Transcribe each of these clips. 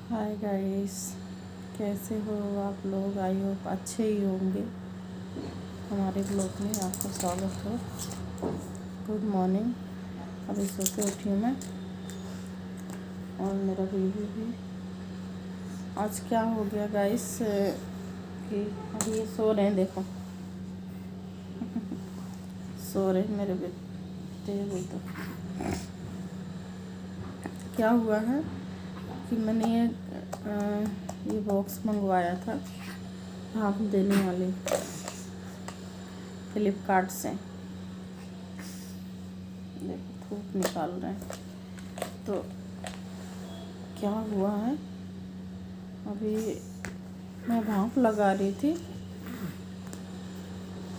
Hi guys, कैसे हो आप लोग। आई होप अच्छे ही होंगे। हमारे ब्लॉग में आपका स्वागत हो। Good morning. अभी सो के उठी हूँ मैं और मेरा बेबी भी। आज क्या हो गया गाइस कि अभी ये सो रहे हैं, देखो सो रहे हैं मेरे बेटे। भी तो क्या हुआ है कि मैंने ये बॉक्स मंगवाया था भाप देने वाली फ्लिपकार्ट से। देखो धूप निकाल रहे हैं। तो क्या हुआ है, अभी मैं भाप लगा रही थी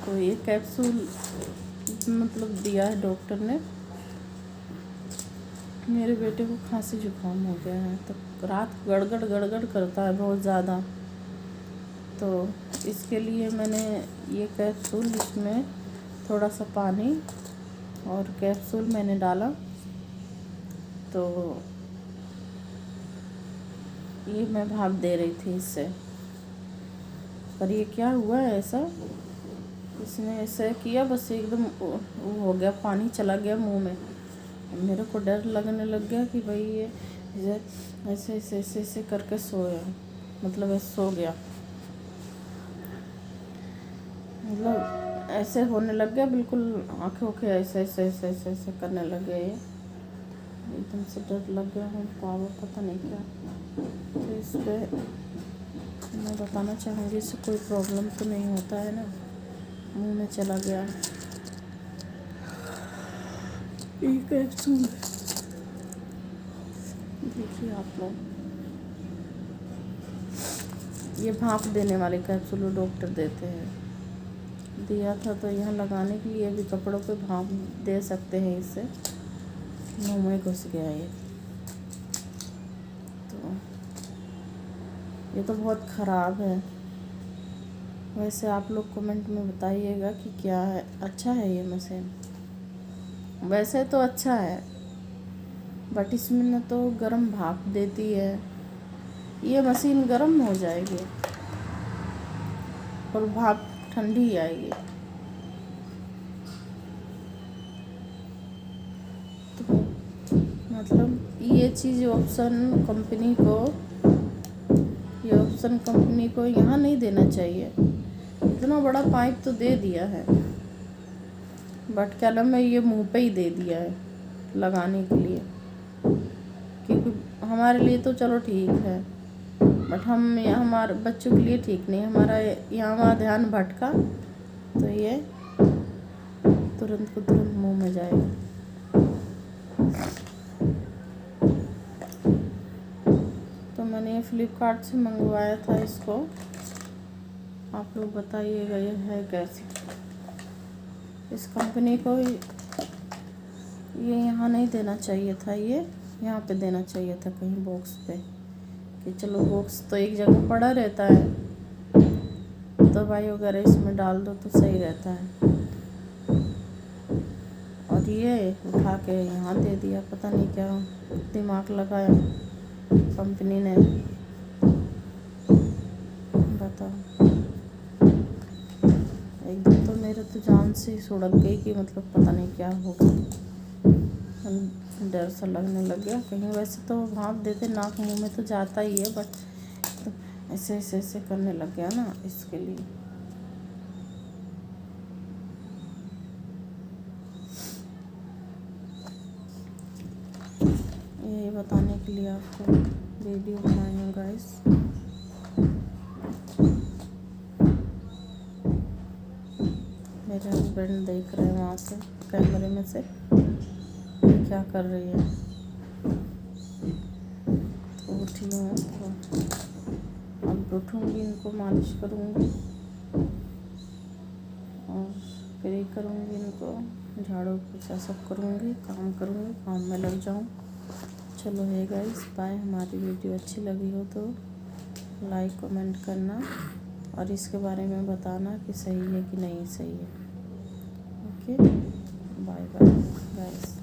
तो ये कैप्सूल मतलब दिया है डॉक्टर ने। मेरे बेटे को खांसी जुकाम हो गया है, तो रात गड़गड़ गड़गड़ करता है बहुत ज़्यादा। तो इसके लिए मैंने ये कैप्सूल, इसमें थोड़ा सा पानी और कैप्सूल मैंने डाला। तो ये मैं भाप दे रही थी इससे। पर ये क्या हुआ है ऐसा, इसने ऐसा किया बस एकदम वो हो गया, पानी चला गया मुंह में। मेरे को डर लगने लग गया कि भाई ये ऐसे ऐसे ऐसे ऐसे करके सोया, मतलब ऐसे सो गया, मतलब ऐसे होने लग गया, बिल्कुल आँखें ओखे ऐसे ऐसे ऐसे ऐसे ऐसे करने लग गए। एकदम से डर लग गया है, पावर पता नहीं क्या। तो इस पर मैं बताना चाहूँगी, इससे कोई प्रॉब्लम तो नहीं होता है ना। मुंह में चला गया ये कैप्सूल, देखिए आप लोग। ये भाप देने वाले कैप्सूल वो डॉक्टर देते हैं, दिया था तो यहाँ लगाने के लिए भी कपड़ों पे भाप दे सकते हैं। इससे मुँह में घुस गया ये। तो ये तो बहुत ख़राब है। वैसे आप लोग कमेंट में बताइएगा कि क्या है, अच्छा है ये मशीन। वैसे तो अच्छा है, बट इसमें न तो गर्म भाप देती है, ये मशीन गर्म हो जाएगी और भाप ठंडी आएगी। तो मतलब ये चीज़ ऑप्शन कंपनी को यहाँ नहीं देना चाहिए। इतना बड़ा पाइप तो दे दिया है, बट क्या नाम है, ये मुंह पे ही दे दिया है लगाने के लिए। क्योंकि हमारे लिए तो चलो ठीक है, बट हमारे बच्चों के लिए ठीक नहीं। हमारा यहाँ वहाँ ध्यान भटका तो ये तुरंत को तुरंत मुंह में जाएगा। तो मैंने ये फ्लिपकार्ट से मंगवाया था इसको। आप लोग बताइएगा ये है कैसी। इस कंपनी को ये यहाँ नहीं देना चाहिए था, ये यहाँ पे देना चाहिए था कहीं बॉक्स पे, कि चलो बॉक्स तो एक जगह पड़ा रहता है, दवाई वगैरह इसमें डाल दो तो सही रहता है। और ये उठा के यहाँ दे दिया, पता नहीं क्या दिमाग लगाया कंपनी ने, बताओ। एकदम तो मेरे तो जान से सुड़क गई कि मतलब पता नहीं क्या होगा। डर सा लगने लग गया कहीं। वैसे तो भाप देते नाक मुंह में तो जाता ही है, बट तो ऐसे ऐसे ऐसे करने लग गया ना, इसके लिए। यही बताने के लिए आपको वीडियो बनाई हूँ गाइस। मेरे हस्बैंड देख रहे हैं वहाँ से कैमरे में से क्या कर रही है। तो उठी हूँ तो अब उठूँगी, इनको मालिश करूँगी और फिर ये करूँगी, इनको झाड़ू पोछा सब करूँगी, काम करूँगी, काम में लग जाऊँ। चलो है गाइस, बाय। हमारी वीडियो अच्छी लगी हो तो लाइक कमेंट करना और इसके बारे में बताना कि सही है कि नहीं सही है। Okay, bye bye guys.